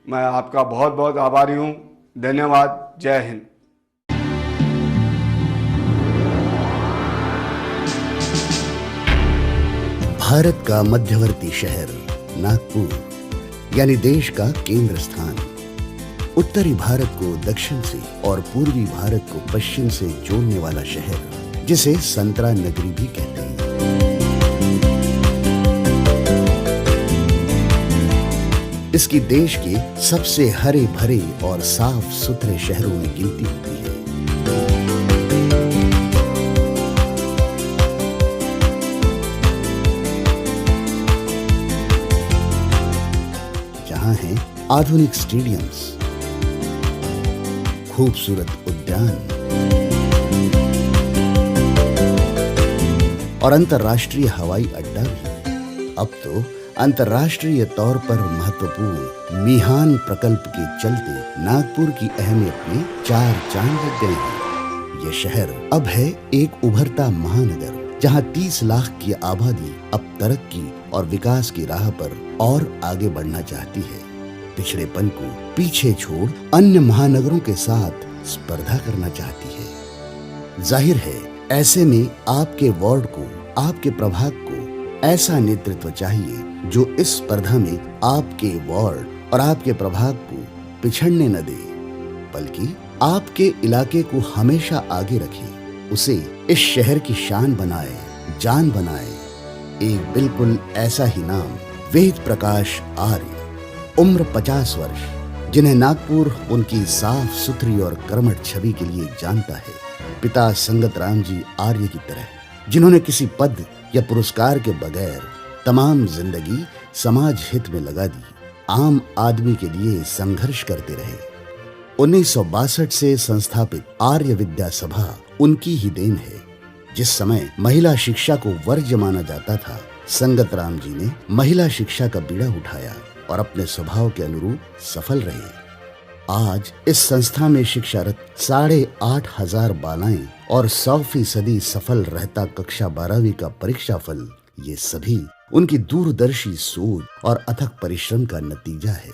मैं आपका बहुत बहुत आभारी हूँ। धन्यवाद। जय हिंद। भारत का मध्यवर्ती शहर नागपुर, यानी देश का केंद्र स्थान, उत्तरी भारत को दक्षिण से और पूर्वी भारत को पश्चिम से जोड़ने वाला शहर, जिसे संतरा नगरी भी कहते हैं। इसकी देश के सबसे हरे भरे और साफ सुथरे शहरों में गिनती होती है। जहां हैं आधुनिक स्टेडियम्स, खूबसूरत उद्यान और अंतर्राष्ट्रीय हवाई अड्डा भी। अब तो अंतर्राष्ट्रीय तौर पर महत्वपूर्ण मिहान प्रकल्प के चलते नागपुर की अहमियत में 4 चांद लग गए हैं। ये शहर अब है एक उभरता महानगर, जहां 30 लाख की आबादी अब तरक्की और विकास की राह पर और आगे बढ़ना चाहती है। पिछड़ेपन को पीछे छोड़ अन्य महानगरों के साथ स्पर्धा करना चाहती है। जाहिर है, ऐसे में आपके वार्ड को, आपके प्रभाग को ऐसा नेतृत्व चाहिए जो इस स्पर्धा में आपके वार्ड और आपके प्रभाग को पिछड़ने न दे, बल्कि आपके इलाके को हमेशा आगे रखे, उसे इस शहर की शान बनाए, जान बनाए। एक बिल्कुल ऐसा ही नाम वेद प्रकाश आर्य, उम्र 50 वर्ष, जिन्हें नागपुर उनकी साफ सुथरी और कर्मठ छवि के लिए जानता है। पिता संगत राम जी आर्य की तरह, जिन्होंने किसी पद या पुरस्कार के बगैर तमाम जिंदगी समाज हित में लगा दी, आम आदमी के लिए संघर्ष करते रहे। 1962 से संस्थापित आर्य विद्या सभा उनकी ही देन है। जिस समय महिला शिक्षा को वर्ज्य माना जाता था, संगत राम जी ने महिला शिक्षा का बीड़ा उठाया और अपने स्वभाव के अनुरूप सफल रहे। आज इस संस्था में शिक्षारत 8,500 बालाएं और 100% सफल रहता कक्षा 12वीं का परीक्षा फल, ये सभी उनकी दूरदर्शी सोच और अथक परिश्रम का नतीजा है।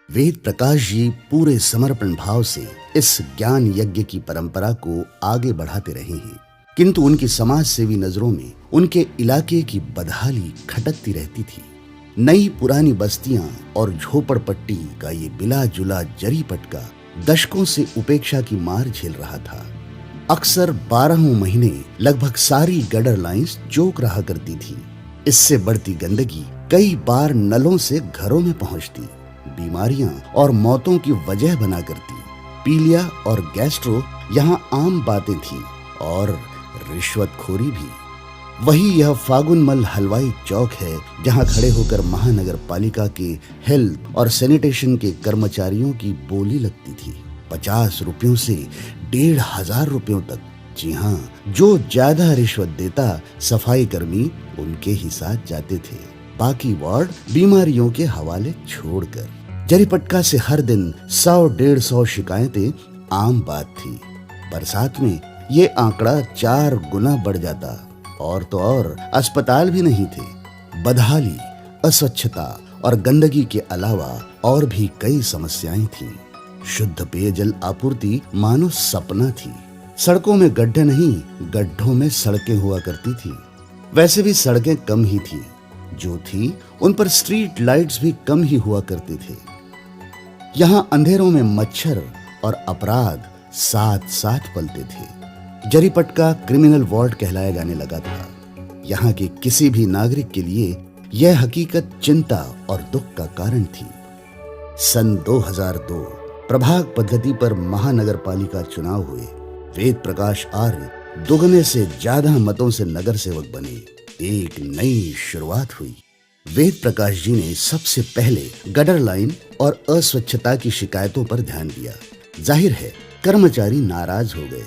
वेद प्रकाश जी पूरे समर्पण भाव से इस ज्ञान यज्ञ की परंपरा को आगे बढ़ाते रहे हैं, किंतु उनकी समाज सेवी नजरों में उनके इलाके की बदहाली खटकती रहती थी। नई पुरानी बस्तियां और झोपड़पट्टी का ये बिला जुला जरी पटका दशकों से उपेक्षा की मार झेल रहा था। अक्सर 12 महीने लगभग सारी गटर लाइंस चौक रहा करती थी। इससे बढ़ती गंदगी कई बार नलों से घरों में पहुंचती, बीमारियां और मौतों की वजह बना करती। पीलिया और गैस्ट्रो यहाँ आम बातें थी और रिश्वतखोरी भी। वही यह फागुनमल हलवाई चौक है, जहां खड़े होकर महानगर पालिका के हेल्थ और सैनिटेशन के कर्मचारियों की बोली लगती थी। 50 रुपयों से 1,500 रुपयों तक। जी हाँ, जो ज्यादा रिश्वत देता सफाई कर्मी उनके ही साथ जाते थे, बाकी वार्ड बीमारियों के हवाले छोड़कर। जरीपटका से हर दिन 100-150 शिकायतें आम बात थी। बरसात में ये आंकड़ा 4 गुना बढ़ जाता, और तो और अस्पताल भी नहीं थे। बदहाली, अस्वच्छता और गंदगी के अलावा और भी कई समस्याएं थीं। शुद्ध पेयजल आपूर्ति मानो सपना थी। सड़कों में गड्ढे नहीं, गड्ढों में सड़कें हुआ करती थी। वैसे भी सड़कें कम ही थी, जो थी उन पर स्ट्रीट लाइट्स भी कम ही हुआ करते थे। यहाँ अंधेरों में मच्छर और अपराध साथ साथ पलते थे। जरीपटका क्रिमिनल वार्ड कहलाया जाने लगा था। यहाँ के किसी भी नागरिक के लिए यह हकीकत चिंता और दुख का कारण थी। सन 2002 प्रभाग पद्धति पर महानगर पालिका चुनाव हुए। वेद प्रकाश आर्य दोगुने से ज्यादा मतों से नगर सेवक बने। एक नई शुरुआत हुई। वेद प्रकाश जी ने सबसे पहले गटर लाइन और अस्वच्छता की शिकायतों पर ध्यान दिया। जाहिर है, कर्मचारी नाराज हो गए,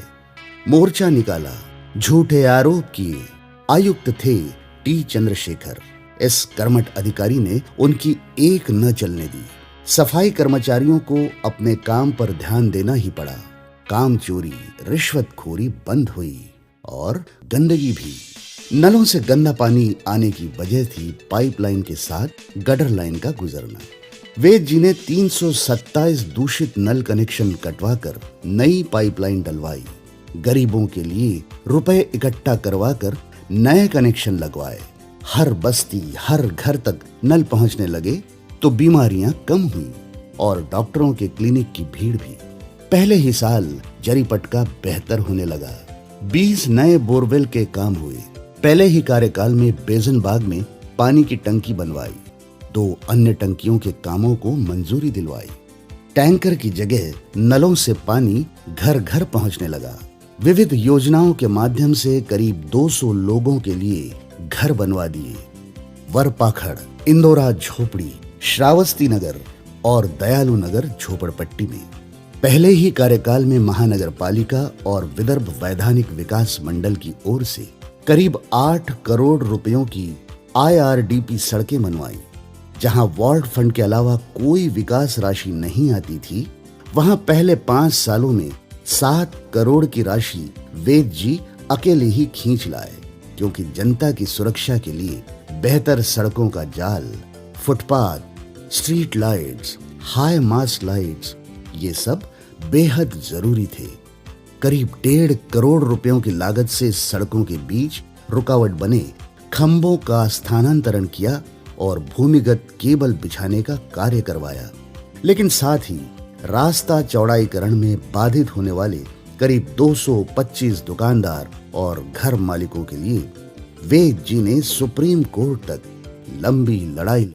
मोर्चा निकाला, झूठे आरोप किए। आयुक्त थे टी चंद्रशेखर। इस कर्मठ अधिकारी ने उनकी एक न चलने दी। सफाई कर्मचारियों को अपने काम पर ध्यान देना ही पड़ा। काम चोरी, रिश्वतखोरी बंद हुई और गंदगी भी। नलों से गंदा पानी आने की वजह थी पाइपलाइन के साथ गटर लाइन का गुजरना। वेद जी ने 327 दूषित नल कनेक्शन कटवाकर नई पाइपलाइन डलवाई। गरीबों के लिए रुपए इकट्ठा करवाकर नए कनेक्शन लगवाए। हर बस्ती, हर घर तक नल पहुंचने लगे तो बीमारियां कम हुई और डॉक्टरों के क्लिनिक की भीड़ भी। पहले ही साल जरीपटका बेहतर होने लगा। 20 नए बोरवेल के काम हुए। पहले ही कार्यकाल में बेजनबाग में पानी की टंकी बनवाई। 2 अन्य टंकियों के कामों को मंजूरी दिलवाई। टैंकर की जगह नलों से पानी घर घर पहुंचने लगा। विविध योजनाओं के माध्यम से करीब 200 लोगों के लिए घर बनवा दिए। वरपाखड़, इंदौरा झोपड़ी, श्रावस्ती नगर और दयालु नगर झोपड़पट्टी में। पहले ही कार्यकाल में महानगर पालिका और विदर्भ वैधानिक विकास मंडल की ओर से करीब 8 करोड़ रुपयों की IRDP सड़कें बनवाई। जहां वार्ड फंड के अलावा कोई विकास राशि नहीं आती थी, वहां पहले 5 सालों में 7 करोड़ की राशि वेद जी अकेले ही खींच लाए, क्योंकि जनता की सुरक्षा के लिए बेहतर सड़कों का जाल, footpath, street lights, high mast lights, ये सब बेहद जरूरी थे। करीब 1.5 करोड़ रुपयों की लागत से सड़कों के बीच रुकावट बने खंभों का स्थानांतरण किया और भूमिगत केबल बिछाने का कार्य करवाया। लेकिन साथ ही रास्ता चौड़ाईकरण में बाधित होने वाले करीब 225 दुकानदार और घर मालिकों के लिए वेद जी ने सुप्रीम कोर्ट तक लंबी लड़ाई